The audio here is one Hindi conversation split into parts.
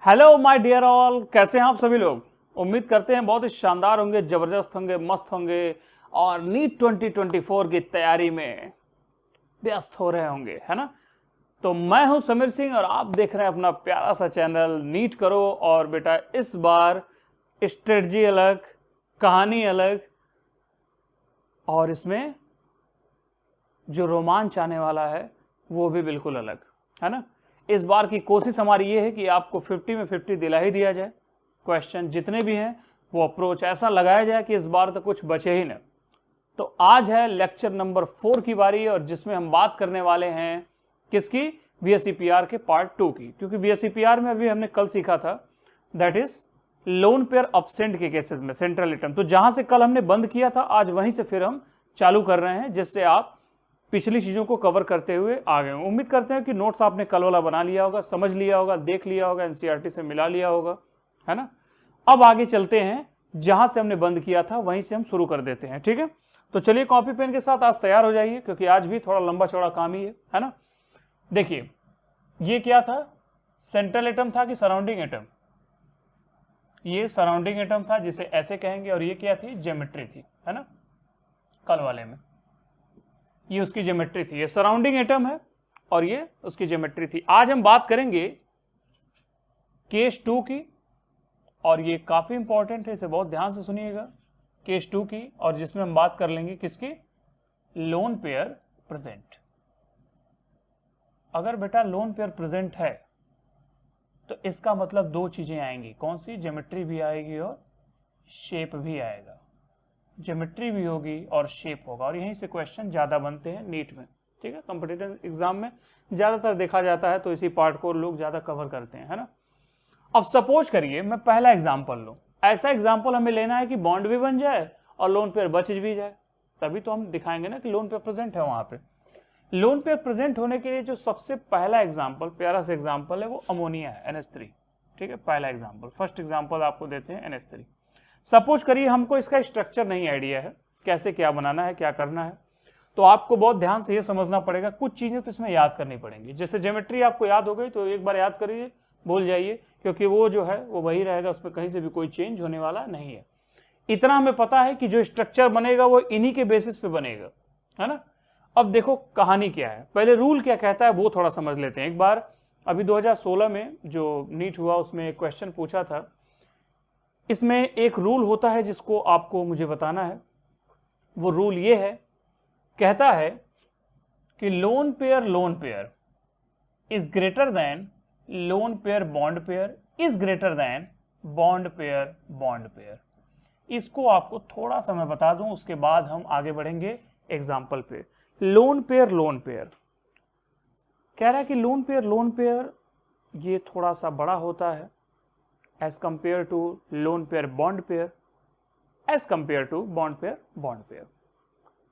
हेलो माय डियर ऑल, कैसे हैं आप सभी लोग। उम्मीद करते हैं बहुत ही शानदार होंगे, जबरदस्त होंगे, मस्त होंगे और नीट 2024 की तैयारी में व्यस्त हो रहे होंगे, है ना। तो मैं हूं समीर सिंह और आप देख रहे हैं अपना प्यारा सा चैनल नीट करो। और बेटा इस बार स्ट्रेटजी अलग, कहानी अलग और इसमें जो रोमांच आने वाला है वो भी बिल्कुल अलग, है ना। इस बार की कोशिश हमारी ये है कि आपको 50 में 50 दिला ही दिया जाए। क्वेश्चन जितने भी हैं वो अप्रोच ऐसा लगाया जाए कि इस बार तो कुछ बचे ही ना। तो आज है लेक्चर नंबर 4 की बारी और जिसमें हम बात करने वाले हैं किसकी, VSEPR के पार्ट 2 की। क्योंकि VSEPR में अभी हमने कल सीखा था, that is lone pair absent के केसेस में सेंट्रल एटम। तो जहां से कल हमने बंद किया था आज वहीं से फिर हम चालू कर रहे हैं, जिससे आप पिछली चीजों को कवर करते हुए आ गए। उम्मीद करते हैं कि नोट्स आपने कल वाला बना लिया होगा, समझ लिया होगा, देख लिया होगा, एनसीईआरटी से मिला लिया होगा, है ना। अब आगे चलते हैं, जहां से हमने बंद किया था वहीं से हम शुरू कर देते हैं, ठीक है। तो चलिए कॉपी पेन के साथ आज तैयार हो जाइए, क्योंकि आज भी थोड़ा लंबा चौड़ा काम ही है ना। देखिए ये क्या था, सेंट्रल एटम था कि सराउंडिंग एटम। ये सराउंडिंग एटम था जिसे ऐसे कहेंगे, और ये क्या थी, ज्योमेट्री थी, है ना। कल वाले में ये उसकी ज्योमेट्री थी, ये सराउंडिंग एटम है और ये उसकी ज्योमेट्री थी। आज हम बात करेंगे केस 2 की, और ये काफी इंपॉर्टेंट है, इसे बहुत ध्यान से सुनिएगा। केस 2 की, और जिसमें हम बात कर लेंगे किसकी, लोन पेयर प्रेजेंट। अगर बेटा लोन पेयर प्रेजेंट है तो इसका मतलब दो चीजें आएंगी, कौन सी, ज्योमेट्री भी आएगी और शेप भी आएगा। ज्योमेट्री भी होगी और शेप होगा, और यहीं से क्वेश्चन ज्यादा बनते हैं नीट में, ठीक है। कॉम्पिटिटिव एग्जाम में ज्यादातर देखा जाता है, तो इसी पार्ट को लोग ज्यादा कवर करते हैं, है ना। अब सपोज करिए मैं पहला एग्जाम्पल लूं, ऐसा एग्जाम्पल हमें लेना है कि बॉन्ड भी बन जाए और लोन पेयर बच भी जाए, तभी तो हम दिखाएंगे ना कि लोन पेयर प्रेजेंट है। वहां पे लोन पेयर प्रेजेंट होने के लिए जो सबसे पहला एग्जाम्पल, प्यारा सा एग्जाम्पल है, वो अमोनिया है, NH3, ठीक है। पहला एग्जाम्पल, फर्स्ट एग्जाम्पल आपको देते हैं NH3। सपोज करिए हमको इसका स्ट्रक्चर नहीं आइडिया है, कैसे क्या बनाना है, क्या करना है, तो आपको बहुत ध्यान से ये समझना पड़ेगा। कुछ चीजें तो इसमें याद करनी पड़ेंगी, जैसे ज्योमेट्री आपको याद हो गई तो एक बार याद करिए, भूल जाइए, क्योंकि वो जो है वो वही रहेगा, उसमें कहीं से भी कोई चेंज होने वाला नहीं है। इतना हमें पता है कि जो स्ट्रक्चर बनेगा वो इन्हीं के बेसिस पे बनेगा, है ना। अब देखो कहानी क्या है, पहले रूल क्या कहता है वो थोड़ा समझ लेते हैं एक बार। अभी 2016 में जो नीट हुआ उसमें एक क्वेश्चन पूछा था, इसमें एक रूल होता है जिसको आपको मुझे बताना है। वो रूल ये है, कहता है कि lone pair is greater than loan pair bond is greater than bond pair. इसको आपको थोड़ा सा मैं बता दूं, उसके बाद हम आगे बढ़ेंगे एग्जाम्पल पे। लोन पेयर कह रहा है कि लोन पेयर ये थोड़ा सा बड़ा होता है as compare to lone pair bond pair, as compare to bond pair.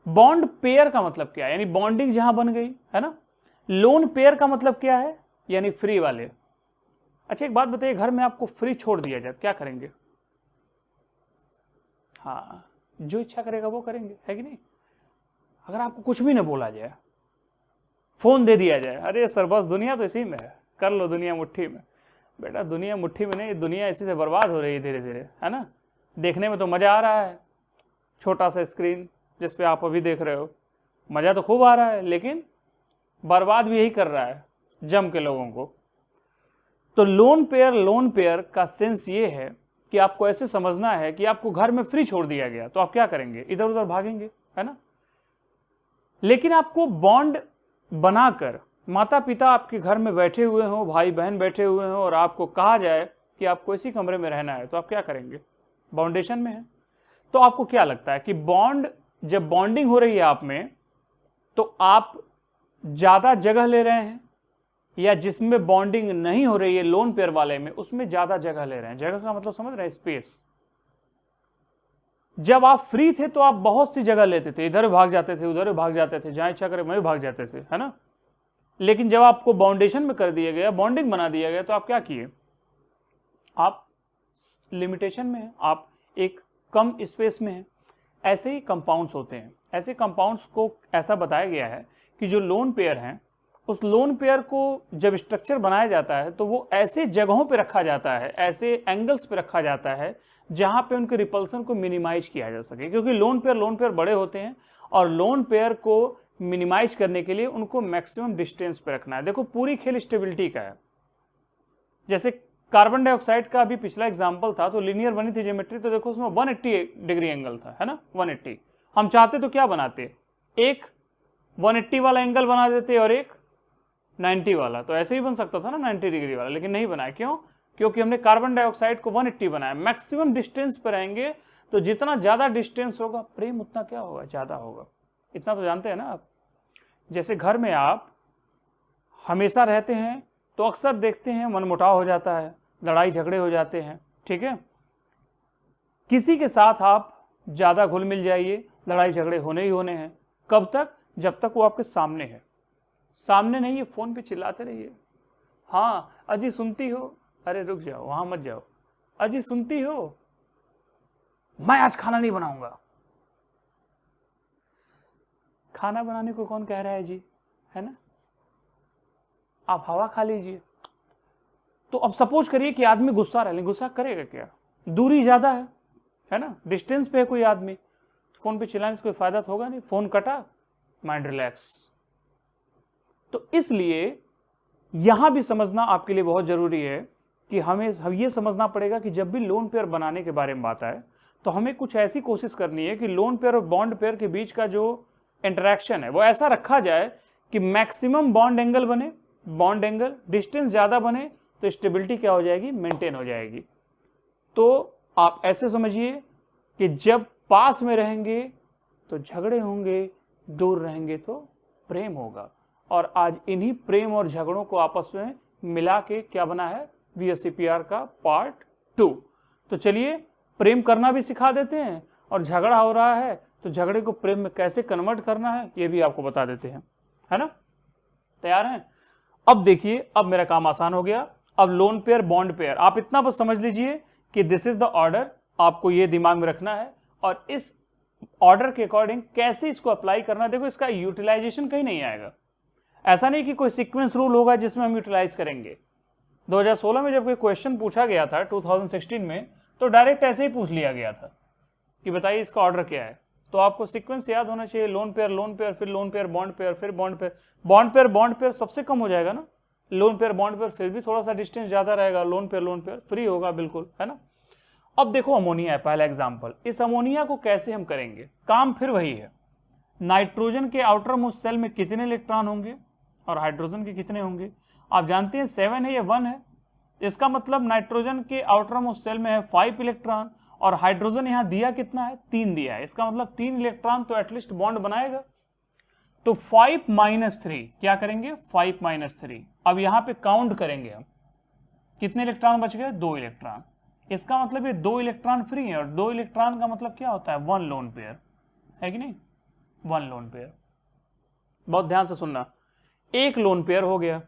Bond pair का मतलब क्या है, यानी बॉन्डिंग जहां बन गई, है ना। लोन पेयर का मतलब क्या है, यानी फ्री वाले। अच्छा एक बात बताइए, घर में आपको फ्री छोड़ दिया जाए क्या करेंगे, हाँ जो इच्छा करेगा वो करेंगे, है कि नहीं। अगर आपको कुछ भी ना बोला जाए, फोन दे दिया जाए, अरे सर बस दुनिया तो इसी में है, कर लो दुनिया मुट्ठी में। बेटा दुनिया मुट्ठी में नहीं, दुनिया इसी से बर्बाद हो रही है धीरे धीरे, है ना। देखने में तो मजा आ रहा है, छोटा सा स्क्रीन जिस पे आप अभी देख रहे हो, मजा तो खूब आ रहा है, लेकिन बर्बाद भी यही कर रहा है जम के लोगों को। तो लोन पेयर का सेंस ये है कि आपको ऐसे समझना है कि आपको घर में फ्री छोड़ दिया गया, तो आप क्या करेंगे, इधर उधर भागेंगे, है ना। लेकिन आपको बॉन्ड बनाकर, माता पिता आपके घर में बैठे हुए हों, भाई बहन बैठे हुए हों, और आपको कहा जाए कि आपको इसी कमरे में रहना है, तो आप क्या करेंगे, बाउंडेशन में है। तो आपको क्या लगता है कि बॉन्ड, जब बॉन्डिंग हो रही है आप में, तो आप ज्यादा जगह ले रहे हैं, या जिसमें बॉन्डिंग नहीं हो रही है लोन पेयर वाले में, उसमें ज्यादा जगह ले रहे हैं। जगह का मतलब समझ रहे हैं, स्पेस। जब आप फ्री थे तो आप बहुत सी जगह लेते थे, इधर भाग जाते थे, उधर भाग जाते थे, जहां इच्छा करे वहीं भाग जाते थे, है ना। लेकिन जब आपको बाउंडेशन में कर दिया गया, बॉन्डिंग बना दिया गया, तो आप क्या किए, आप लिमिटेशन में हैं, आप एक कम स्पेस में हैं। ऐसे ही कंपाउंड्स होते हैं, ऐसे कंपाउंड्स को ऐसा बताया गया है कि जो लोन पेयर हैं उस लोन पेयर को जब स्ट्रक्चर बनाया जाता है तो वो ऐसे जगहों पे रखा जाता है, ऐसे एंगल्स पे रखा जाता है जहां पे उनके रिपल्सन को मिनिमाइज किया जा सके, क्योंकि लोन पेयर बड़े होते हैं और लोन पेयर को मिनिमाइज करने के लिए उनको मैक्सिमम डिस्टेंस पे रखना है। देखो पूरी खेल स्टेबिलिटी का है। जैसे कार्बन डाइऑक्साइड का अभी पिछला एग्जाम्पल था, तो लीनियर बनी थी ज्योमेट्री, तो देखो उसमें 180 डिग्री एंगल था, है ना, 180। हम चाहते तो क्या बनाते, एक 180 वाला एंगल बना देते और एक 90 वाला, तो ऐसे ही बन सकता था ना 90 डिग्री वाला, लेकिन नहीं बनाया। क्यों? क्योंकि हमने कार्बन डाइऑक्साइड को 180 बनाया। मैक्सिमम डिस्टेंस पर रहेंगे तो जितना ज्यादा डिस्टेंस होगा प्रेम उतना क्या होगा, ज्यादा होगा। इतना तो जानते हैं ना आप। जैसे घर में आप हमेशा रहते हैं तो अक्सर देखते हैं मनमुटाव हो जाता है, लड़ाई झगड़े हो जाते हैं, ठीक है। किसी के साथ आप ज्यादा घुल मिल जाइए, लड़ाई झगड़े होने ही होने हैं। कब तक? जब तक वो आपके सामने है। सामने नहीं है, फोन पे चिल्लाते रहिए, हाँ अजी सुनती हो, अरे रुक जाओ, वहां मत जाओ, अजी सुनती हो, मैं आज खाना नहीं बनाऊंगा। खाना बनाने को कौन कह रहा है जी, है ना, आप हवा खा लीजिए। तो अब सपोज करिए कि आदमी गुस्सा रह ले, गुस्सा करेगा क्या, दूरी ज्यादा है ना, डिस्टेंस पे है कोई आदमी, तो फोन पे चिल्लाने से कोई फायदा तो होगा नहीं। फोन कटा, माइंड रिलैक्स। तो इसलिए यहां भी समझना आपके लिए बहुत जरूरी है कि हम ये समझना पड़ेगा कि जब भी लोन पेयर बनाने के बारे में बात आए तो हमें कुछ ऐसी कोशिश करनी है कि लोन पेयर और बॉन्ड पेयर के बीच का जो इंटरेक्शन है वो ऐसा रखा जाए कि मैक्सिमम बॉन्ड एंगल बने, बॉन्ड एंगल, डिस्टेंस ज्यादा बने तो स्टेबिलिटी क्या हो जाएगी, मेंटेन हो जाएगी। तो आप ऐसे समझिए कि जब पास में रहेंगे तो झगड़े होंगे, दूर रहेंगे तो प्रेम होगा। और आज इन्हीं प्रेम और झगड़ों को आपस में मिला के क्या बना है, VSCPR का पार्ट 2। तो चलिए प्रेम करना भी सिखा देते हैं, और झगड़ा हो रहा है तो झगड़े को प्रेम में कैसे कन्वर्ट करना है ये भी आपको बता देते हैं, है ना। तैयार हैं? अब देखिए, अब मेरा काम आसान हो गया। अब लोन पेयर बॉन्ड पेयर आप इतना बस समझ लीजिए कि दिस इज द ऑर्डर, आपको ये दिमाग में रखना है और इस ऑर्डर के अकॉर्डिंग कैसे इसको अप्लाई करना है। देखो इसका यूटिलाइजेशन कहीं नहीं आएगा, ऐसा नहीं कि कोई सीक्वेंस रूल होगा जिसमें हम यूटिलाइज करेंगे। 2016 में जब कोई क्वेश्चन पूछा गया था 2016 में, तो डायरेक्ट ऐसे ही पूछ लिया गया था कि बताइए इसका ऑर्डर क्या है। तो आपको सीक्वेंस याद होना चाहिए, लोन पेयर, फिर लोन पेयर बॉन्ड पेयर, फिर बॉन्ड पेयर। बॉन्ड पेयर सबसे कम हो जाएगा ना, लोन पेयर बॉन्ड पेयर फिर भी थोड़ा सा डिस्टेंस ज्यादा रहेगा, लोन पेयर फ्री होगा बिल्कुल, है ना। अब देखो अमोनिया है पहला एग्जाम्पल। इस अमोनिया को कैसे हम करेंगे, काम फिर वही है। नाइट्रोजन के आउटर मोस्ट सेल में कितने इलेक्ट्रॉन होंगे और हाइड्रोजन के कितने होंगे, आप जानते हैं 7 है या 1 है। इसका मतलब नाइट्रोजन के आउटर मोस्ट सेल में है 5 इलेक्ट्रॉन और हाइड्रोजन यहां दिया कितना है, 3 दिया है। इसका मतलब 3 इलेक्ट्रॉन तो एटलीस्ट बॉन्ड बनाएगा। तो 5 - 3 क्या करेंगे, 5 - 3। अब यहां पे काउंट करेंगे हम, कितने इलेक्ट्रॉन बच गए, 2 इलेक्ट्रॉन। इसका मतलब ये 2 इलेक्ट्रॉन फ्री है, और 2 इलेक्ट्रॉन का मतलब क्या होता है, 1 लोन पेयर, है कि नहीं, 1 लोन पेयर। बहुत ध्यान से सुनना, 1 लोन पेयर हो गया।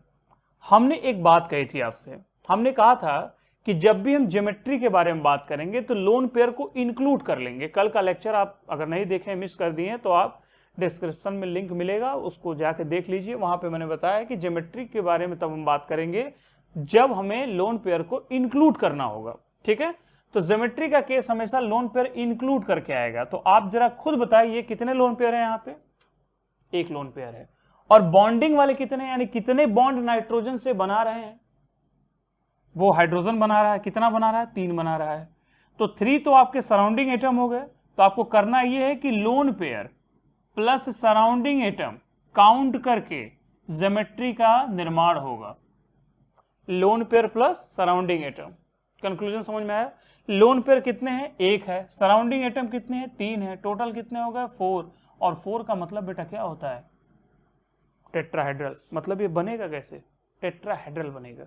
हमने एक बात कही थी आपसे, हमने कहा था कि जब भी हम ज्योमेट्री के बारे में बात करेंगे तो लोन पेयर को इंक्लूड कर लेंगे। कल का लेक्चर आप अगर नहीं देखें, मिस कर दिए, तो आप डिस्क्रिप्शन में लिंक मिलेगा, उसको जाके देख लीजिए। वहां पे मैंने बताया कि ज्योमेट्री के बारे में तब हम बात करेंगे जब हमें लोन पेयर को इंक्लूड करना होगा, ठीक है। तो ज्योमेट्री का केस हमेशा लोन पेयर इंक्लूड करके आएगा। तो आप जरा खुद बताइए कितने लोन पेयर है, यहाँ पे 1 लोन पेयर है। और बॉन्डिंग वाले कितने, यानी कितने बॉन्ड नाइट्रोजन से बना रहे हैं, वो हाइड्रोजन बना रहा है, कितना बना रहा है, 3 बना रहा है। तो 3 तो आपके सराउंडिंग एटम हो गए। तो आपको करना यह है कि lone pair plus surrounding atom count करके ज्योमेट्री का निर्माण होगा। Lone pair plus surrounding atom, conclusion समझ में आया। लोन पेयर कितने हैं, 1 है। सराउंडिंग एटम कितने हैं, 3 है। टोटल कितने हो गए, 4। और 4 का मतलब बेटा क्या होता है, टेट्राहेड्रल। मतलब ये बनेगा कैसे, टेट्राहेड्रल बनेगा।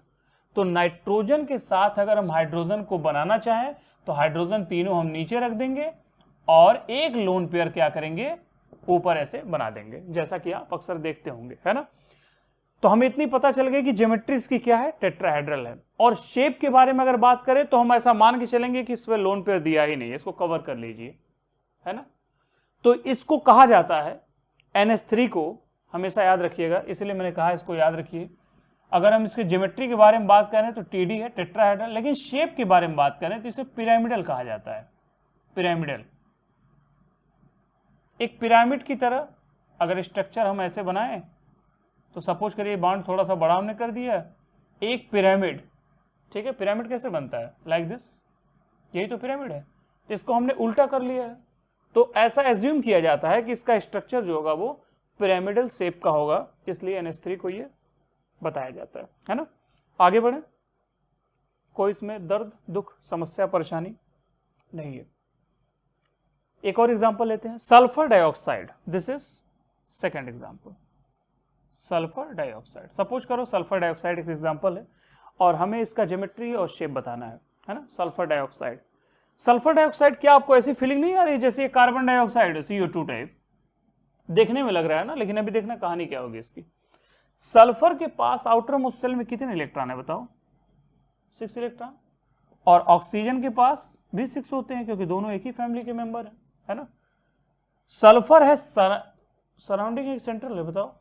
तो नाइट्रोजन के साथ अगर हम हाइड्रोजन को बनाना चाहें तो हाइड्रोजन तीनों हम नीचे रख देंगे और 1 लोन पेयर क्या करेंगे, ऊपर ऐसे बना देंगे, जैसा कि आप अक्सर देखते होंगे, है ना। तो हमें इतनी पता चल गई कि ज्योमेट्री इसकी क्या है, टेट्राहेड्रल है। और शेप के बारे में अगर बात करें तो हम ऐसा मान के चलेंगे कि इसमें लोन पेयर दिया ही नहीं है, इसको कवर कर लीजिए, है ना। तो इसको कहा जाता है NH3 को हमेशा याद रखिएगा, इसलिए मैंने कहा इसको याद रखिए। अगर हम इसके ज्योमेट्री के बारे में बात करें तो टीडी है, टेट्राहेड्रल, लेकिन शेप के बारे में बात करें तो इसे पिरामिडल कहा जाता है। पिरामिडल, एक पिरामिड की तरह अगर स्ट्रक्चर हम ऐसे बनाएं तो सपोज करिए बाउंड थोड़ा सा बड़ा हमने कर दिया, एक पिरामिड, ठीक है। पिरामिड कैसे बनता है? लाइक दिस, यही तो पिरामिड है। तो इसको हमने उल्टा कर लिया है, तो ऐसा एज्यूम किया जाता है कि इसका स्ट्रक्चर जो होगा वो पिरामिडल शेप का होगा, इसलिए NH3 को ये बताया जाता है ना। आगे बढ़े, कोई इसमें दर्द, दुख, समस्या, परेशानी नहीं है। एक और एग्जांपल लेते हैं, sulphur dioxide. This is second example, sulphur dioxide. Suppose करो सल्फर डाइऑक्साइड एक एग्जांपल है और हमें इसका ज्योमेट्री और शेप बताना है ना। सल्फर डाइऑक्साइड, सल्फर डाइऑक्साइड, क्या आपको ऐसी फीलिंग नहीं आ रही जैसे ये कार्बन डाइऑक्साइड CO2 टाइप देखने में लग रहा है ना? लेकिन अभी देखना कहानी क्या होगी इसकी। सल्फर के पास आउटर मोस्ट शेल में कितने इलेक्ट्रॉन है बताओ? 6 इलेक्ट्रॉन। और ऑक्सीजन के पास भी 6 होते हैं क्योंकि दोनों एक ही फैमिली के मेंबर है ना। सल्फर है सराउंडिंग एक सेंट्रल है, बताओ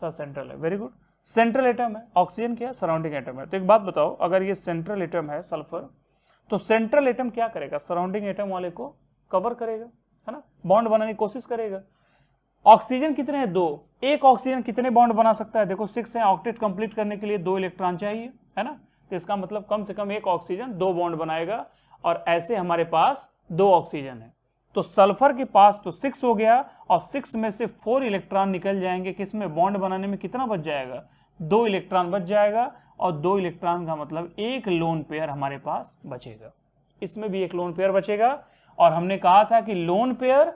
सर सेंट्रल है, वेरी गुड, सेंट्रल एटम है। ऑक्सीजन क्या है? सराउंडिंग एटम है। तो एक बात बताओ, अगर ये सेंट्रल एटम है सल्फर, तो सेंट्रल एटम क्या करेगा? सराउंडिंग एटम वाले को कवर करेगा, है ना, बॉन्ड बनाने की कोशिश करेगा। ऑक्सीजन कितने हैं? 2। एक ऑक्सीजन कितने बॉन्ड बना सकता है? देखो 6 है, ऑक्टेट कंप्लीट करने के लिए 2 इलेक्ट्रॉन चाहिए, है ना। तो इसका मतलब कम से कम एक ऑक्सीजन 2 बॉन्ड बनाएगा, और ऐसे हमारे पास 2 ऑक्सीजन है। तो सल्फर के पास तो 6 हो गया, और 6 में से 4 इलेक्ट्रॉन निकल जाएंगे, किसमें? बॉन्ड बनाने में कितना बच जाएगा? 2 इलेक्ट्रॉन बच जाएगा, और 2 इलेक्ट्रॉन का मतलब एक लोन पेयर हमारे पास बचेगा। इसमें भी एक लोन पेयर बचेगा, और हमने कहा था कि lone pair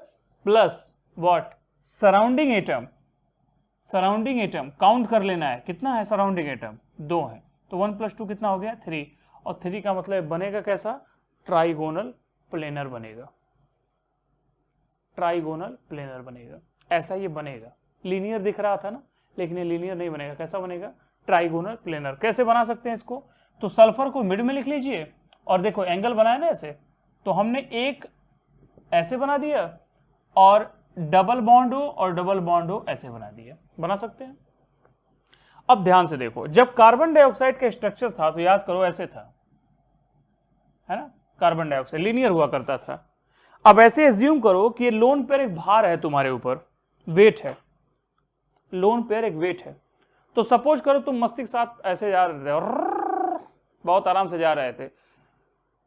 plus what? Surrounding atom. Surrounding atom count कर लेना है, कितना है सराउंडिंग एटम? 2 है। तो 1 + 2 कितना हो गया? 3। और 3 का मतलब बनेगा कैसा? ट्राइगोनल प्लेनर बनेगा। ट्राइगोनल प्लेनर बनेगा, ऐसा ये बनेगा। लीनियर दिख रहा था ना, लेकिन ये लीनियर नहीं बनेगा। कैसा बनेगा? Trigonal planar. कैसे बना सकते हैं इसको? तो सल्फर को मिड में लिख लीजिए, और देखो एंगल बनाया ना ऐसे, तो हमने एक ऐसे बना दिया, और डबल बॉन्ड हो और डबल बॉन्ड हो ऐसे बना दिया। बना सकते हैं। अब ध्यान से देखो, जब कार्बन डाइऑक्साइड का स्ट्रक्चर था तो याद करो ऐसे था, है ना। कार्बन डाइऑक्साइड लीनियर हुआ करता था। अब ऐसे एज्यूम करो कि ये लोन पेयर एक भार है तुम्हारे ऊपर, वेट है, लोन पेयर एक वेट है। तो सपोज करो तुम मस्ती के साथ ऐसे जा रहे थे, और बहुत आराम से जा रहे थे,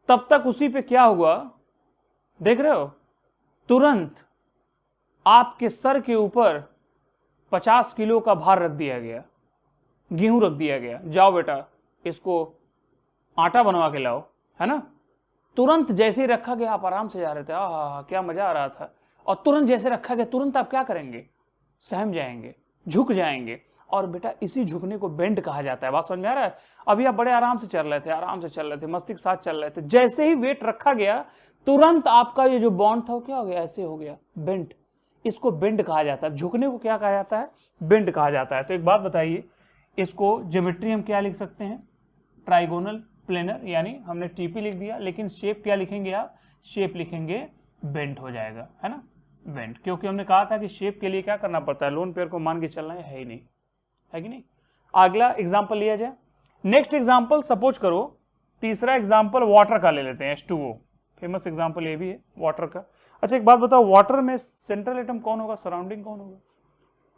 तब तक उसी पे क्या हुआ देख रहे हो? तुरंत आपके सर के ऊपर 50 किलो का भार रख दिया गया, गेहूं रख दिया गया, जाओ बेटा इसको आटा बनवा के लाओ, है ना। तुरंत जैसे ही रखा गया आप आराम से जा रहे थे, आहा क्या मजा आ रहा था, और तुरंत जैसे रखा गया तुरंत आप क्या करेंगे? सहम जाएंगे, झुक जाएंगे। और बेटा इसी झुकने को बेंड कहा जाता है। बात समझ में आ रहा है? अभी आप बड़े आराम से चल रहे थे, आराम से चल रहे थे, मस्ती के साथ चल रहे थे, जैसे ही वेट रखा गया तुरंत आपका ये जो बॉन्ड था वो क्या हो गया? ऐसे हो गया, बेंड। इसको बेंड कहा जाता है। झुकने को क्या कहा जाता है? बेंड कहा जाता है। तो एक बात बताइए, इसको ज्योमेट्री हम क्या लिख सकते हैं? ट्राइगोनल प्लेनर, यानी हमने टीपी लिख दिया, लेकिन शेप क्या लिखेंगे आप? शेप लिखेंगे बेंड हो जाएगा, है ना, बेंड। क्योंकि हमने कहा था कि शेप के लिए क्या करना पड़ता है? लोन पेयर को मान के चलना है ही नहीं, है कि नहीं। अगला एग्जाम्पल लिया जाए। नेक्स्ट एग्जाम्पल सपोज करो, तीसरा एग्जाम्पल वाटर का ले लेते हैं, H2O। फेमस एग्जाम्पल ये भी है वाटर का। अच्छा एक बात बताओ, वाटर में सेंट्रल एटम कौन होगा? सराउंडिंग कौन होगा?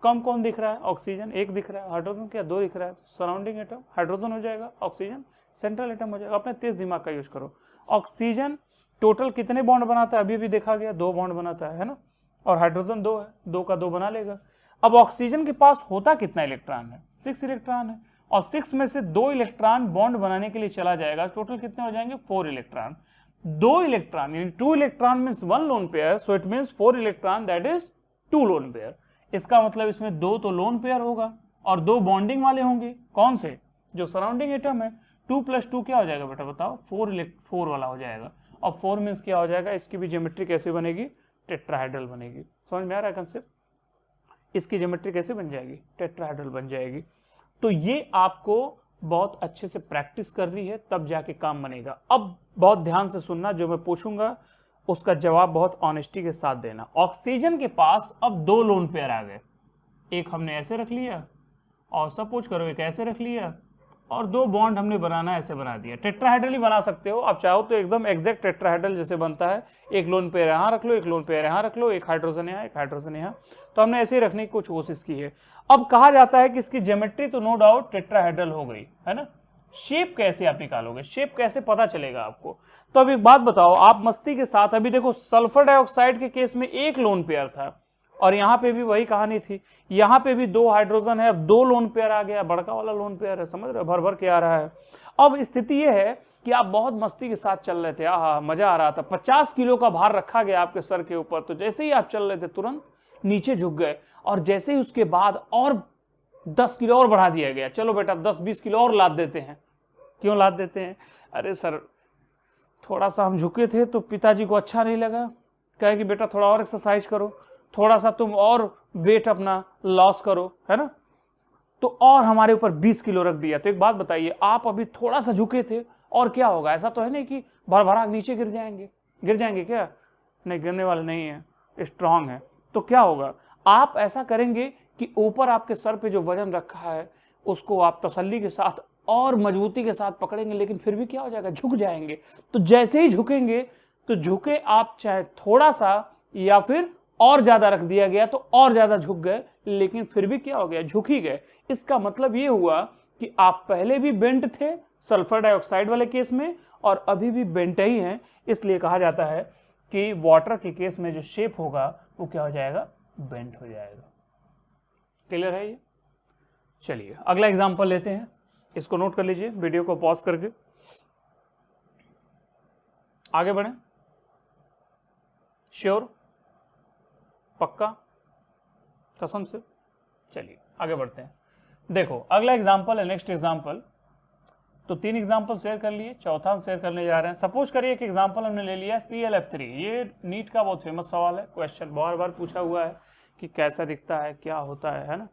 कम कौन दिख रहा है? ऑक्सीजन 1 दिख रहा है, हाइड्रोजन क्या 2 दिख रहा है? सराउंडिंग एटम हाइड्रोजन हो जाएगा, ऑक्सीजन सेंट्रल एटम हो जाएगा। अपने तेज दिमाग का यूज करो। ऑक्सीजन टोटल कितने बॉन्ड बनाता है? अभी भी देखा गया 2 बॉन्ड बनाता है ना, और हाइड्रोजन 2 है, 2 का 2 बना लेगा। अब ऑक्सीजन के पास होता कितना इलेक्ट्रॉन है? 6 इलेक्ट्रॉन है, और 6 में से 2 इलेक्ट्रॉन बॉन्ड बनाने के लिए चला जाएगा। टोटल कितने हो जाएंगे? 4 इलेक्ट्रॉन। 2 इलेक्ट्रॉन यानी 2 electron means 1 lone pair, so it means 4 electron, that is 2 lone pair. इसका मतलब इसमें 2 तो लोन पेयर होगा और 2 बॉन्डिंग वाले होंगे। कौन से? जो सराउंडिंग एटम है। 2 + 2 क्या हो जाएगा बेटा बताओ? 4 वाला हो जाएगा। और 4 मीन्स क्या हो जाएगा? इसकी भी ज्योमेट्री कैसे बनेगी? टेट्राहेड्रल बनेगी। समझ में आ रहा है कंसेप्ट? इसकी ज्योमेट्री कैसे बन जाएगी? टेट्राहेड्रल बन जाएगी। तो ये आपको बहुत अच्छे से प्रैक्टिस करनी है, तब जाके काम बनेगा। अब बहुत ध्यान से सुनना, जो मैं पूछूंगा उसका जवाब बहुत ऑनेस्टी के साथ देना। ऑक्सीजन के पास अब 2 लोन पेयर आ गए, एक हमने ऐसे रख लिया और सपोज करो एक ऐसे रख लिया और दो बॉन्ड हमने बनाना ऐसे बना दिया। टेट्राहेड्रल ही बना सकते हो आप चाहो तो, एकदम एग्जैक्ट टेट्राहेड्रल जैसे बनता है, एक लोन पेयर यहाँ रख लो, एक लोन पेयर यहाँ रख लो, एक हाइड्रोजन यहाँ, एक हाइड्रोजन यहाँ। तो हमने ऐसे ही रखने की कुछ कोशिश की है। अब कहा जाता है कि इसकी ज्योमेट्री तो नो डाउट टेट्राहेड्रल हो गई है ना, शेप कैसे आप निकालोगे, शेप कैसे पता चलेगा आपको? तो अब एक बात बताओ आप मस्ती के साथ, अभी देखो सल्फर डाइऑक्साइड के केस में एक लोन पेयर था और यहाँ पे भी वही कहानी थी, यहाँ पे भी दो हाइड्रोजन है, अब दो लोन पेयर आ गया, बड़का वाला लोन पेयर है, समझ रहे हो, भर भर के आ रहा है। अब स्थिति ये है कि आप बहुत मस्ती के साथ चल रहे थे, आहा मजा आ रहा था, 50 किलो का भार रखा गया आपके सर के ऊपर, तो जैसे ही आप चल रहे थे तुरंत नीचे झुक गए, और जैसे ही उसके बाद और 10 किलो और बढ़ा दिया गया, चलो बेटा 10-20 किलो और लाद देते हैं। क्यों लाद देते हैं? अरे सर थोड़ा सा हम झुके थे तो पिताजी को अच्छा नहीं लगा, कहे कि बेटा थोड़ा और एक्सरसाइज करो, थोड़ा सा तुम और वेट अपना लॉस करो, है ना, तो और हमारे ऊपर 20 किलो रख दिया। तो एक बात बताइए, आप अभी थोड़ा सा झुके थे और क्या होगा? ऐसा तो है नहीं कि भर भरा नीचे गिर जाएंगे, गिर जाएंगे क्या? नहीं, गिरने वाले नहीं है, स्ट्रांग है। तो क्या होगा, आप ऐसा करेंगे कि ऊपर आपके सर पे जो वजन रखा है उसको आप तसल्ली के साथ और मजबूती के साथ पकड़ेंगे, लेकिन फिर भी क्या हो जाएगा, झुक जाएंगे। तो जैसे ही झुकेंगे तो झुके आप चाहे थोड़ा सा या फिर और ज्यादा रख दिया गया तो और ज्यादा झुक गए, लेकिन फिर भी क्या हो गया, झुक ही गए। इसका मतलब ये हुआ कि आप पहले भी बेंट थे सल्फर डाइऑक्साइड वाले केस में और अभी भी बेंट ही हैं। इसलिए कहा जाता है कि वाटर के केस में जो शेप होगा वो क्या हो जाएगा, बेंट हो जाएगा। क्लियर है ये? चलिए अगला एग्जांपल लेते हैं, इसको नोट कर लीजिए, वीडियो को पॉज करके आगे बढ़ें। श्योर? पक्का? कसम से? चलिए आगे बढ़ते हैं। देखो अगला एग्जांपल है, नेक्स्ट एग्जांपल। तो 3 एग्जांपल शेयर कर लिए, चौथा हम शेयर करने जा रहे हैं। सपोज करिए एक एग्जांपल हमने ले लिया ClF3। ये नीट का बहुत फेमस सवाल है, क्वेश्चन बार बार पूछा हुआ है कि कैसा दिखता है, क्या होता है ना।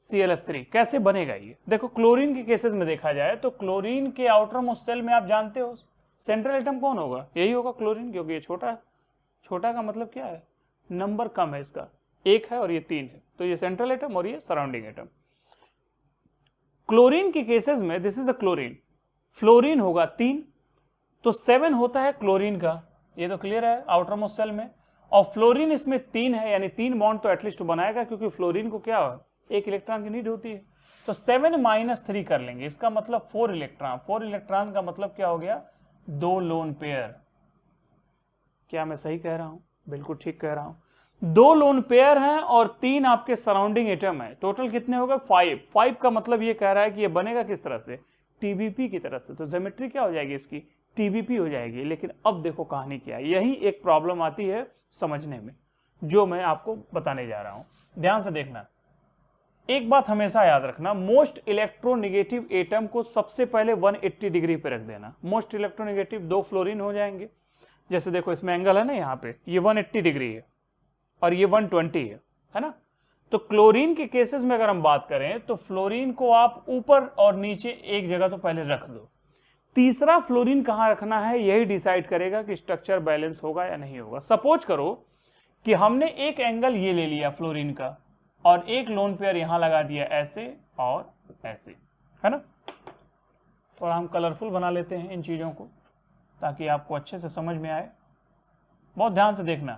ClF3 कैसे बनेगा ये? देखो क्लोरीन के केसेस में देखा जाए तो क्लोरीन के आउटर मोस्ट सेल में आप जानते हो सेंट्रल एटम कौन होगा, यही होगा क्लोरीन, क्योंकि ये छोटा है। छोटा का मतलब क्या है, नंबर कम है इसका, 1 है और ये 3 है, तो ये सेंट्रल एटम और ये सराउंडिंग एटम। क्लोरीन के केसेस में this is the chlorine, fluorine होगा 3, तो 7 होता है क्लोरीन का, ये तो क्लियर है आउटर मोस्ट सेल में। और फ्लोरीन इसमें 3 है, यानी 3 बॉन्ड तो एटलीस्ट बनाएगा, क्योंकि फ्लोरीन को क्या है, 1 इलेक्ट्रॉन की नीड होती है। तो 7 - 3 कर लेंगे, इसका मतलब 4 इलेक्ट्रॉन। 4 इलेक्ट्रॉन का मतलब क्या हो गया, 2 लोन पेयर। क्या मैं सही कह रहा हूं? बिल्कुल ठीक कह रहा हूं। 2 लोन पेयर हैं और 3 आपके सराउंडिंग एटम है। टोटल कितने हो गए, 5 का मतलब ये कह रहा है कि ये बनेगा किस तरह से, टीबीपी की तरह से। तो ज्योमेट्री क्या हो जाएगी इसकी, टीबीपी हो जाएगी। लेकिन अब देखो कहानी क्या है, यही एक प्रॉब्लम आती है समझने में, जो मैं आपको बताने जा रहा हूं। ध्यान से देखना, एक बात हमेशा याद रखना, मोस्ट इलेक्ट्रोनेगेटिव एटम को सबसे पहले 180 डिग्री पे रख देना। मोस्ट इलेक्ट्रोनेगेटिव 2 फ्लोरीन हो जाएंगे। जैसे देखो इसमें एंगल है ना, यहाँ पे ये 180 डिग्री है और ये 120 है ना। तो क्लोरीन के केसेस में अगर हम बात करें तो फ्लोरीन को आप ऊपर और नीचे एक जगह तो पहले रख दो। तीसरा फ्लोरीन कहाँ रखना है यही डिसाइड करेगा कि स्ट्रक्चर बैलेंस होगा या नहीं होगा। सपोज करो कि हमने एक एंगल ये ले लिया फ्लोरीन का और एक लोन पेयर यहां लगा दिया ऐसे और ऐसे, है ना। थोड़ा हम कलरफुल बना लेते हैं इन चीजों को ताकि आपको अच्छे से समझ में आए। बहुत ध्यान से देखना,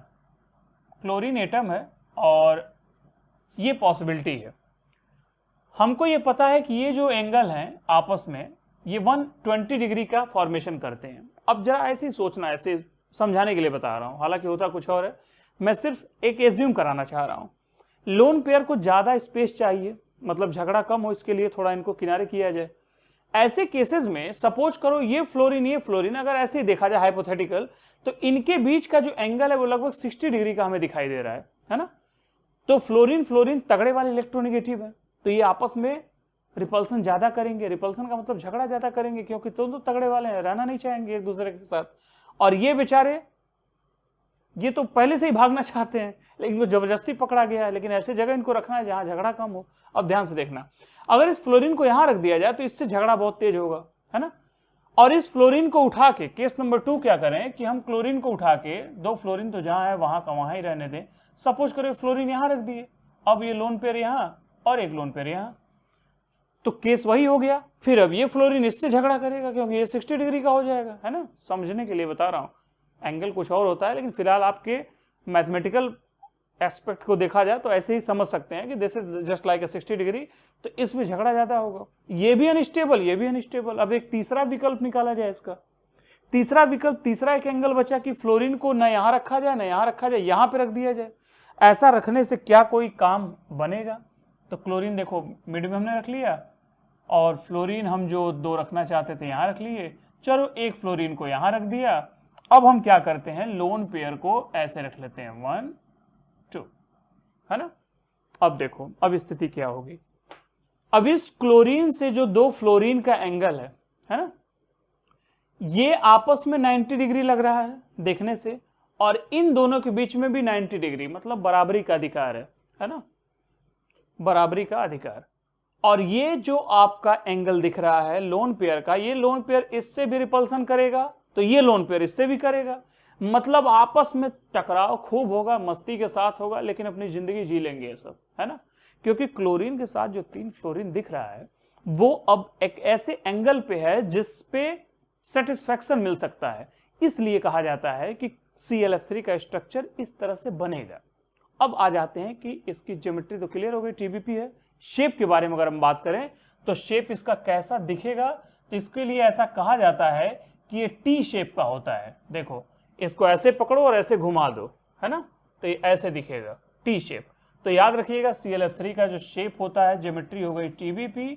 क्लोरीन एटम है और ये पॉसिबिलिटी है। हमको ये पता है कि ये जो एंगल हैं आपस में ये 120 डिग्री का फॉर्मेशन करते हैं। अब जरा ऐसे ही सोचना, ऐसे समझाने के लिए बता रहा हूं, हालांकि होता कुछ और है, मैं सिर्फ एक एज्यूम कराना चाह रहा हूं। लोन पेयर को ज्यादा स्पेस चाहिए, मतलब झगड़ा कम हो, इसके लिए थोड़ा इनको किनारे किया जाए। ऐसे केसेस में सपोज करो ये फ्लोरीन अगर ऐसे ही देखा जाए हाइपोथेटिकल, तो इनके बीच का जो एंगल है वो लगभग 60 डिग्री का हमें दिखाई दे रहा है ना। तो फ्लोरीन तगड़े वाले इलेक्ट्रोनेगेटिव है, तो ये आपस में रिपल्सन ज्यादा करेंगे। रिपल्सन का मतलब झगड़ा ज्यादा करेंगे, क्योंकि तो तगड़े वाले हैं, रहना नहीं चाहेंगे एक दूसरे के साथ। और ये बेचारे ये तो पहले से ही भागना चाहते हैं, लेकिन इनको जबरदस्ती पकड़ा गया है। लेकिन ऐसे जगह इनको रखना है जहां झगड़ा कम हो। अब ध्यान से देखना, अगर इस फ्लोरीन को यहां रख दिया जाए तो इससे झगड़ा बहुत तेज होगा, है ना। और इस फ्लोरीन को उठा के, केस नंबर 2 क्या करें कि हम क्लोरीन को उठा के, 2 फ्लोरीन तो जहां है वहां का वहां ही रहने दें। सपोज करो फ्लोरीन यहां रख दिए अब ये लोन पेयर यहाँ और एक लोन पेयर यहाँ, तो केस वही हो गया। फिर अब ये फ्लोरीन इससे झगड़ा करेगा क्योंकि ये 60 डिग्री का हो जाएगा, है ना, समझने के लिए बता रहा हूं, एंगल कुछ और होता है, लेकिन फिलहाल आपके मैथमेटिकल एस्पेक्ट को देखा जाए तो ऐसे ही समझ सकते हैं कि this is just like 60 degree, तो इसमें झगड़ा ज्यादा होगा, ये भी अनस्टेबल, ये भी अनस्टेबल। अब एक तीसरा विकल्प निकाला जाए इसका, तीसरा विकल्प, तीसरा एक एंगल बचा कि फ्लोरीन को न यहां रखा जाए न यहां रखा जाए, यहां पे रख दिया जाए। ऐसा रखने से क्या कोई काम बनेगा? तो क्लोरीन देखो मिड में हमने रख लिया और फ्लोरीन हम जो दो रखना चाहते थे यहां रख लिए, चलो एक फ्लोरीन को यहां रख दिया। अब हम क्या करते हैं, लोन पेयर को ऐसे रख लेते हैं 1 2, है ना। अब देखो अब स्थिति क्या होगी, अब इस क्लोरीन से जो दो फ्लोरीन का एंगल है ना, ये आपस में 90 डिग्री लग रहा है देखने से, और इन दोनों के बीच में भी 90 डिग्री, मतलब बराबरी का अधिकार है ना, बराबरी का अधिकार। और ये जो आपका एंगल दिख रहा है लोन पेयर का, ये लोन पेयर इससे भी रिपल्सन करेगा तो ये लोन पेयर इससे भी करेगा, मतलब आपस में टकराव खूब होगा, मस्ती के साथ होगा, लेकिन अपनी जिंदगी जी लेंगे ये सब, है ना। क्योंकि क्लोरीन के साथ जो 3 फ्लोरीन दिख रहा है वो अब एक ऐसे एंगल पे है जिस पे सेटिस्फैक्शन मिल सकता है, इसलिए कहा जाता है कि ClF3 का स्ट्रक्चर इस तरह से बनेगा। अब आ जाते हैं कि इसकी ज्योमेट्री तो क्लियर हो गई, TBP है। शेप के बारे में अगर हम बात करें तो शेप इसका कैसा दिखेगा, तो इसके लिए ऐसा कहा जाता है कि ये टी शेप का होता है। देखो इसको ऐसे पकड़ो और ऐसे घुमा दो, है ना, तो ये ऐसे दिखेगा टी शेप। तो याद रखिएगा ClF3 का जो शेप होता है, ज्योमेट्री हो गई TBP,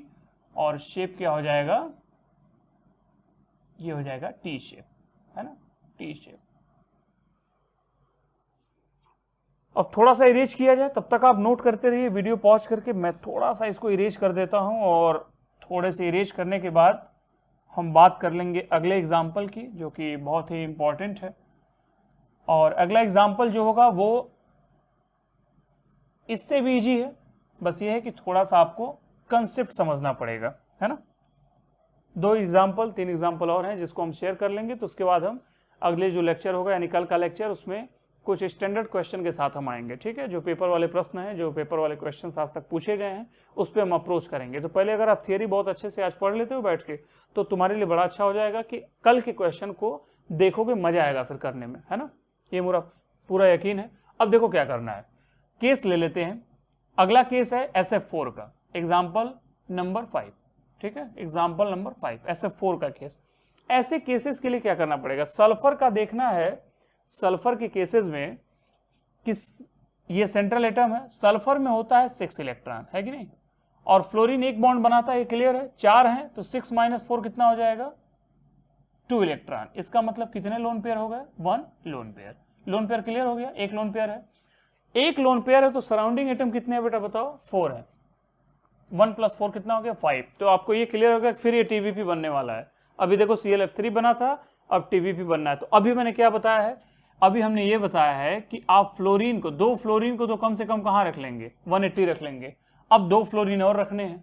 और शेप क्या हो जाएगा, ये हो जाएगा टी शेप, है ना, टी शेप। अब थोड़ा सा इरेज किया जाए, तब तक आप नोट करते रहिए, वीडियो पॉज करके मैं थोड़ा सा इसको इरेज कर देता हूं, और थोड़े से इरेज करने के बाद हम बात कर लेंगे अगले एग्जाम्पल की, जो कि बहुत ही इंपॉर्टेंट है। और अगला एग्जाम्पल जो होगा वो इससे भी इजी है, बस ये है कि थोड़ा सा आपको कंसेप्ट समझना पड़ेगा, है ना। 2 एग्जाम्पल 3 एग्जाम्पल और हैं जिसको हम शेयर कर लेंगे, तो उसके बाद हम अगले जो लेक्चर होगा यानी कल का लेक्चर, उसमें कुछ स्टैंडर्ड क्वेश्चन के साथ हम आएंगे, ठीक है। जो पेपर वाले प्रश्न हैं, जो पेपर वाले क्वेश्चन आज तक पूछे गए हैं, उस पर हम अप्रोच करेंगे। तो पहले अगर आप थियरी बहुत अच्छे से आज पढ़ लेते हो बैठ के, तो तुम्हारे लिए बड़ा अच्छा हो जाएगा कि कल के क्वेश्चन को देखोगे, मजा आएगा फिर करने में, है ना, ये मेरा पूरा यकीन है। अब देखो क्या करना है, केस ले लेते हैं। अगला केस है SF4 का, एग्जाम्पल नंबर 5, ठीक है, एग्जाम्पल नंबर 5 SF4 का केस। ऐसे केसेस के लिए क्या करना पड़ेगा, सल्फर का देखना है। सल्फर के केसेस में किस, ये सेंट्रल एटम है, सल्फर में होता है 6 इलेक्ट्रॉन, है कि नहीं, और फ्लोरीन एक बॉन्ड बनाता है, ये क्लियर है, 4 है, तो 6 - 4 कितना हो जाएगा, 2 इलेक्ट्रॉन। इसका मतलब कितने लोन पेयर हो गए, 1 lone pair. Lone pair clear हो गया, एक लोन पेयर है, एक लोन पेयर है, तो सराउंडिंग एटम कितने हैं बेटा बताओ, 4 है, 1 + 4 कितना हो गया, 5। तो आपको ये क्लियर हो गया, फिर ये TBP बनने वाला है। अभी देखो ClF3 बना था, अब TBP बनना है। तो अभी मैंने क्या बताया है, अभी हमने ये बताया है कि आप फ्लोरीन को, 2 फ्लोरीन को तो कम से कम कहाँ रख लेंगे, 180 रख लेंगे। अब 2 फ्लोरीन और रखने हैं,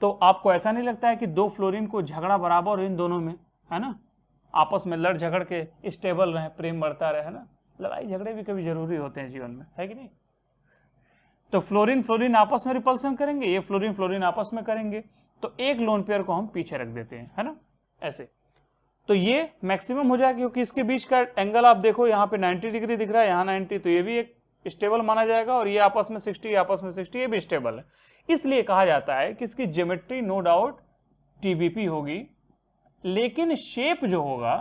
तो आपको ऐसा नहीं लगता है कि 2 फ्लोरीन को झगड़ा बराबर हो इन दोनों में, है ना, आपस में लड़ झगड़ के स्टेबल रहे, प्रेम बढ़ता रहे, है ना। लड़ाई झगड़े भी कभी जरूरी होते हैं जीवन में, है कि नहीं। तो फ्लोरीन फ्लोरीन आपस में रिपल्सन करेंगे, ये फ्लोरीन फ्लोरीन आपस में करेंगे, तो एक लोन पेयर को हम पीछे रख देते हैं, है ना, ऐसे। तो ये मैक्सिमम हो जाएगा क्योंकि इसके बीच का एंगल आप देखो, यहाँ पे 90 डिग्री दिख रहा है, यहाँ 90, तो ये भी एक स्टेबल माना जाएगा, और ये आपस में 60, आपस में 60, ये भी स्टेबल है। इसलिए कहा जाता है कि इसकी ज्योमेट्री नो डाउट TBP होगी, लेकिन शेप जो होगा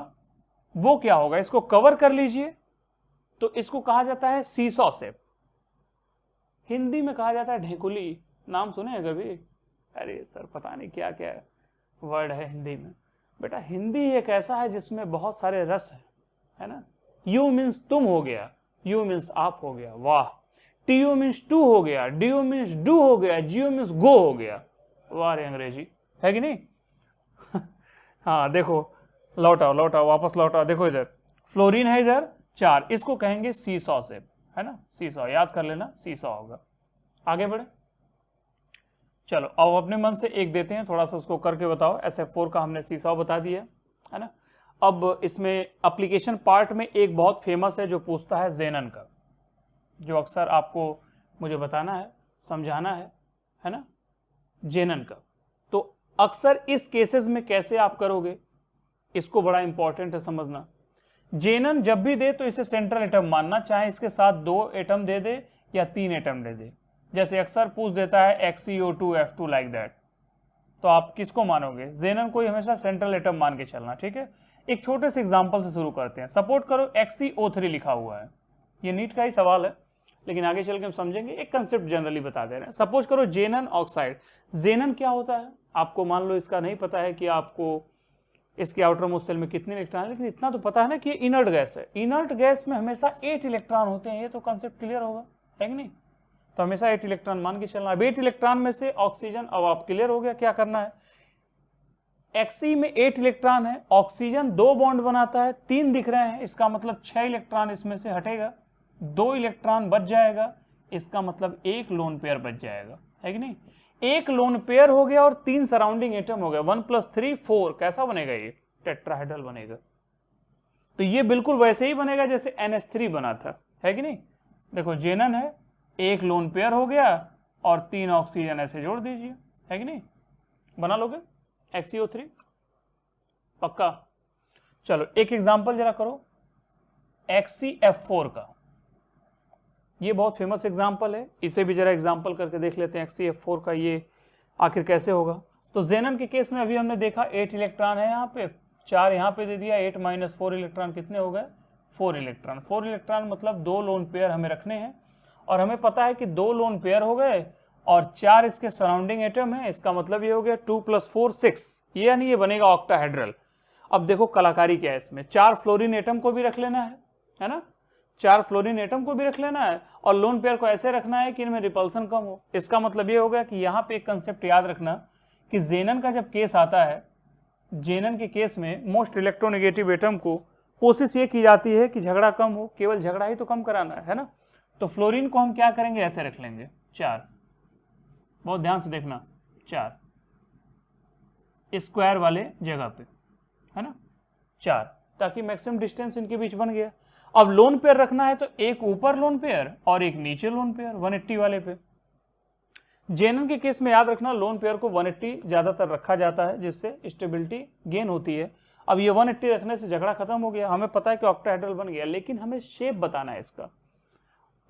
वो क्या होगा, इसको कवर कर लीजिए, तो इसको कहा जाता है सीसॉ शेप। हिंदी में कहा जाता है ढेकुली, नाम सुने हैं कभी? अरे सर पता नहीं क्या क्या वर्ड है हिंदी में। बेटा हिंदी एक ऐसा है जिसमें बहुत सारे रस है ना। यू मीन्स तुम हो गया, यू मीन्स आप हो गया, वाह। TU मीन्स टू हो गया, DU मीन्स डू हो गया, GO मीन्स गो हो गया, वाह रे अंग्रेजी, है कि नहीं। हाँ देखो, लौटाओ लौटाओ, वापस लौटाओ, देखो इधर फ्लोरीन है, इधर 4, इसको कहेंगे सीसॉ शेप, है ना, सीसॉ, याद कर लेना सीसॉ होगा। आगे बढ़े, चलो अब अपने मन से एक देते हैं, थोड़ा सा उसको करके बताओ। SF4 का हमने सीसॉ बता दिया, है ना। अब इसमें एप्लीकेशन पार्ट में एक बहुत फेमस है जो पूछता है जेनन का, जो अक्सर आपको मुझे बताना है। समझाना है ना, जेनन का। तो अक्सर इस केसेस में कैसे आप करोगे, इसको बड़ा इंपॉर्टेंट है समझना। जेनन जब भी दे तो इसे सेंट्रल एटम मानना, चाहे इसके साथ 2 एटम दे दे या 3 एटम दे दे। जैसे अक्सर पूछ देता है XeO2F2 लाइक दैट, तो आप किसको मानोगे, जेनन को ही हमेशा सेंट्रल एटम मान के चलना, ठीक है। एक छोटे से एग्जांपल से शुरू करते हैं। सपोर्ट करो XeO3 लिखा हुआ है, ये नीट का ही सवाल है लेकिन आगे चल के हम समझेंगे, एक कंसेप्ट जनरली बता दे रहे हैं। सपोज करो जेनन ऑक्साइड, जेनन क्या होता है आपको मान लो इसका नहीं पता है कि आपको इसके आउटर मोस्ट शेल में कितने इलेक्ट्रॉन है, लेकिन इतना तो पता है ना कि इनर्ट गैस है। इनर्ट गैस में हमेशा 8 इलेक्ट्रॉन होते हैं, ये तो कंसेप्ट क्लियर होगा, है कि नहीं। तो हमेशा 8 इलेक्ट्रॉन मान के चलना। अब 8 इलेक्ट्रॉन में से ऑक्सीजन, अब आप क्लियर हो गया क्या करना है। Xe में 8 इलेक्ट्रॉन है, ऑक्सीजन 2 बॉन्ड बनाता है, 3 दिख रहे हैं, इसका मतलब 6 इलेक्ट्रॉन इसमें से हटेगा, 2 इलेक्ट्रॉन बच जाएगा, इसका मतलब 1 लोन पेयर बच जाएगा, है कि नहीं। 1 लोन पेयर हो गया और 3 सराउंडिंग एटम हो गया, 1 + 3 4, कैसा बनेगा ये, टेट्राहेड्रल बनेगा। तो ये बिल्कुल वैसे ही बनेगा जैसे NH3 बना था, है कि नहीं। देखो जेनन है, 1 लोन पेयर हो गया और 3 ऑक्सीजन ऐसे जोड़ दीजिए, है कि नहीं, बना लोगे XeO3 पक्का। चलो एक एग्जांपल जरा करो XeF4 का, ये बहुत फेमस एग्जांपल है, इसे भी जरा एग्जांपल करके देख लेते हैं XeF4 का, ये आखिर कैसे होगा। तो जेनन के केस में अभी हमने देखा 8 इलेक्ट्रॉन है यहाँ पे, 4 यहाँ पे दे दिया, 8 - 4 इलेक्ट्रॉन कितने हो गए, 4 इलेक्ट्रॉन। 4 इलेक्ट्रॉन मतलब 2 लोन पेयर हमें रखने हैं, और हमें पता है कि 2 लोन पेयर हो गए और 4 इसके सराउंडिंग एटम है, इसका मतलब ये हो गया 2 + 4 6, ये यानी ये बनेगा ऑक्टाहेड्रल। अब देखो कलाकारी क्या है इसमें, 4 फ्लोरीन एटम को भी रख लेना है ना, 4 फ्लोरीन एटम को भी रख लेना है, और लोन पेयर को ऐसे रखना है कि इनमें रिपल्सन कम हो। इसका मतलब ये हो गया कि यहाँ पे एक कंसेप्ट याद रखना कि जेनन का जब केस आता है, जेनन के केस में मोस्ट इलेक्ट्रोनेगेटिव एटम को कोशिश ये की जाती है कि झगड़ा कम हो, केवल झगड़ा ही तो कम कराना है ना। तो फ्लोरीन को हम क्या करेंगे, ऐसे रख लेंगे 4, बहुत ध्यान से देखना, 4 स्क्वायर वाले जगह पे, है ना, 4, ताकि मैक्सिमम डिस्टेंस इनके बीच बन गया। अब लोन पेयर रखना है तो एक ऊपर लोन पेयर और एक नीचे लोन पेयर 180 वाले पे। जेनन के केस में याद रखना लोन पेयर को 180 ज्यादातर रखा जाता है, जिससे स्टेबिलिटी गेन होती है। अब ये 180 रखने से झगड़ा खत्म हो गया, हमें पता है कि ऑक्टाहेड्रल बन गया, लेकिन हमें शेप बताना है इसका,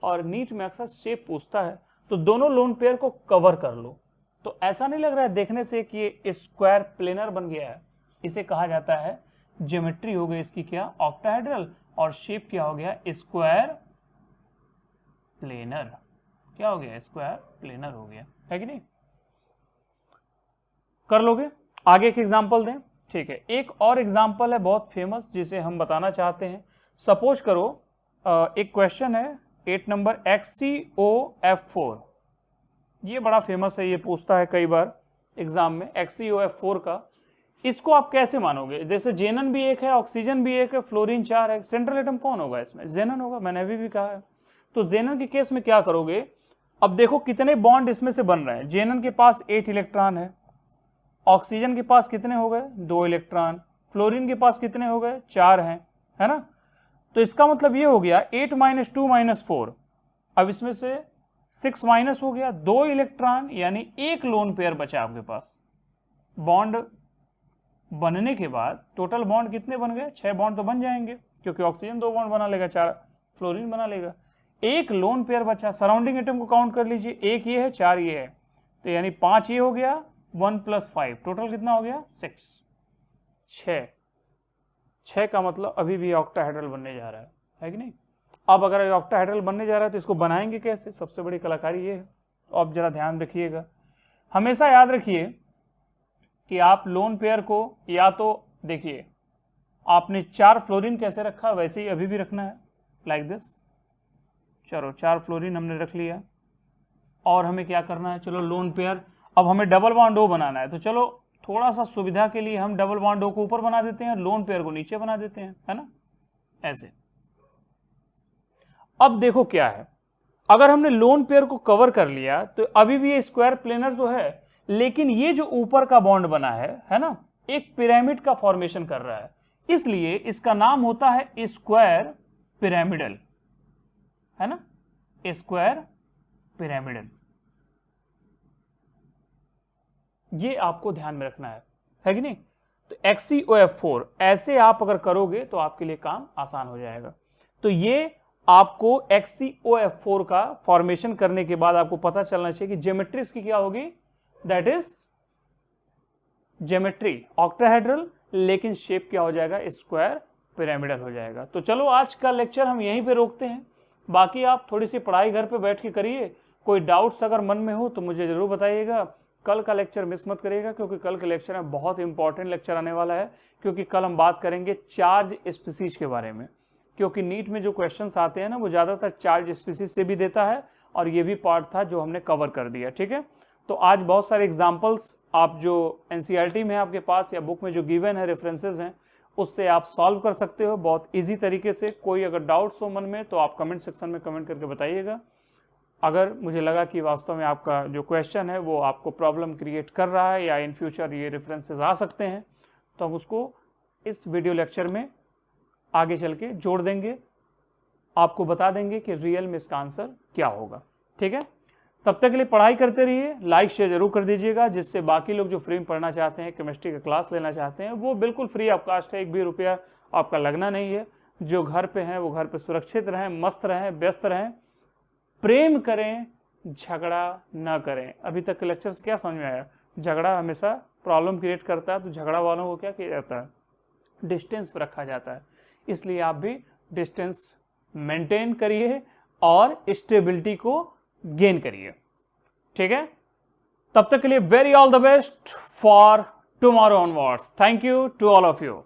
और नीट में अक्सर शेप पूछता है। तो दोनों लोन पेयर को कवर कर लो, तो ऐसा नहीं लग रहा है देखने से कि ये स्क्वायर प्लेनर बन गया है, इसे कहा जाता है ज्योमेट्री हो गई इसकी क्या, ऑक्टाहेड्रल, और शेप क्या हो गया, स्क्वायर प्लेनर। क्या हो गया, स्क्वायर प्लेनर हो गया, है कि नहीं, कर लोगे। आगे एक एग्जांपल दें, ठीक है। एक और एग्जांपल है बहुत फेमस जिसे हम बताना चाहते हैं। सपोज करो एक क्वेश्चन है 8 नंबर XeOF4, ये बड़ा फेमस है, ये पूछता है कई बार एग्जाम में XeOF4 का। इसको आप कैसे मानोगे, जैसे जेनन भी एक है, ऑक्सीजन भी एक है, फ्लोरीन 4 है, सेंट्रल एटम कौन होगा इसमें, जेनन होगा, मैंने अभी भी कहा है। तो जेनन के केस में क्या करोगे, अब देखो कितने बॉन्ड इसमें से बन रहे हैं। जेनन के पास 8 इलेक्ट्रॉन है, ऑक्सीजन के पास कितने हो गए, 2 इलेक्ट्रॉन, फ्लोरीन के पास कितने हो गए, 4 हैं, है ना। तो इसका मतलब ये हो गया 8 - 2 - 4, अब इसमें से 6 माइनस हो गया, 2 इलेक्ट्रॉन, यानी 1 लोन पेयर बचा आपके पास। बॉन्ड बनने के बाद टोटल बॉन्ड कितने बन गए, 6 बॉन्ड तो बन जाएंगे, क्योंकि ऑक्सीजन 2 बॉन्ड बना लेगा, 4 फ्लोरीन बना लेगा, 1 लोन पेयर बचा। सराउंडिंग एटम को काउंट कर लीजिए, 1 ये है, 4 ये है, तो यानी 5 ये हो गया, 1 + 5, टोटल कितना हो गया, 6 का मतलब अभी भी ऑक्टाहेड्रल बनने जा रहा है कि नहीं। अब अगर ऑक्टाहेड्रल बनने जा रहा है तो इसको बनाएंगे कैसे, सबसे बड़ी कलाकारी ये है। तो अब जरा ध्यान रखिएगा, हमेशा याद रखिए कि आप लोन पेयर को या तो देखिए आपने 4 फ्लोरीन कैसे रखा वैसे ही अभी भी रखना है, लाइक दिस। चलो 4 फ्लोरीन हमने रख लिया, और हमें क्या करना है, चलो लोन पेयर, अब हमें डबल बॉन्ड O बनाना है, तो चलो थोड़ा सा सुविधा के लिए हम डबल बॉन्ड O को ऊपर बना देते हैं, लोन पेयर को नीचे बना देते हैं, है ना, ऐसे। अब देखो क्या है, अगर हमने लोन पेयर को कवर कर लिया तो अभी भी ये स्क्वायर प्लेनर तो है, लेकिन ये जो ऊपर का बॉन्ड बना है ना, एक पिरामिड का फॉर्मेशन कर रहा है, इसलिए इसका नाम होता है स्क्वायर पिरामिडल, है ना, स्क्वायर पिरामिडल। ये आपको ध्यान में रखना है कि नहीं। तो XeOF4 ऐसे आप अगर करोगे तो आपके लिए काम आसान हो जाएगा। तो ये आपको XeOF4 का फॉर्मेशन करने के बाद आपको पता चलना चाहिए कि ज्योमेट्री इसकी क्या होगी, दैट इज ज्योमेट्री ऑक्टाहेड्रल, लेकिन शेप क्या हो जाएगा, स्क्वायर पिरामिडल हो जाएगा। तो चलो आज का लेक्चर हम यहीं पे रोकते हैं, बाकी आप थोड़ी सी पढ़ाई घर पे बैठ के करिए। कोई डाउट्स अगर मन में हो तो मुझे जरूर बताइएगा। कल का लेक्चर मिस मत करिएगा, क्योंकि कल के लेक्चर में बहुत इंपॉर्टेंट लेक्चर आने वाला है, क्योंकि कल हम बात करेंगे चार्ज स्पीसीज के बारे में। क्योंकि नीट में जो क्वेश्चंस आते हैं ना, वो ज़्यादातर चार्ज स्पीसीज से भी देता है, और ये भी पार्ट था जो हमने कवर कर दिया। ठीक है, तो आज बहुत सारे एग्जाम्पल्स आप जो एनसीईआरटी में है आपके पास या बुक में जो गिवन है, रेफरेंसेज हैं, उससे आप सॉल्व कर सकते हो बहुत इजी तरीके से। कोई अगर डाउट्स हो मन में तो आप कमेंट सेक्शन में कमेंट करके बताइएगा। अगर मुझे लगा कि वास्तव में आपका जो क्वेश्चन है वो आपको प्रॉब्लम क्रिएट कर रहा है या इन फ्यूचर ये रेफरेंसेस आ सकते हैं, तो हम उसको इस वीडियो लेक्चर में आगे चल के जोड़ देंगे, आपको बता देंगे कि रियल में इसका आंसर क्या होगा। ठीक है, तब तक के लिए पढ़ाई करते रहिए, लाइक शेयर जरूर कर दीजिएगा, जिससे बाकी लोग जो फ्री में पढ़ना चाहते हैं, केमिस्ट्री का क्लास लेना चाहते हैं, वो बिल्कुल फ्री ऑफ कास्ट है, 1 भी रुपया आपका लगना नहीं है। जो घर पे हैं वो घर पे सुरक्षित रहें, मस्त रहें, व्यस्त रहें, प्रेम करें, झगड़ा ना करें। अभी तक के लेक्चर से क्या समझ में आया, झगड़ा हमेशा प्रॉब्लम क्रिएट करता है, तो झगड़ा वालों को क्या किया जाता है, डिस्टेंस पर रखा जाता है। इसलिए आप भी डिस्टेंस मेंटेन करिए और स्टेबिलिटी को गेन करिए। ठीक है, तब तक के लिए very all the best for tomorrow onwards. Thank you to all of you.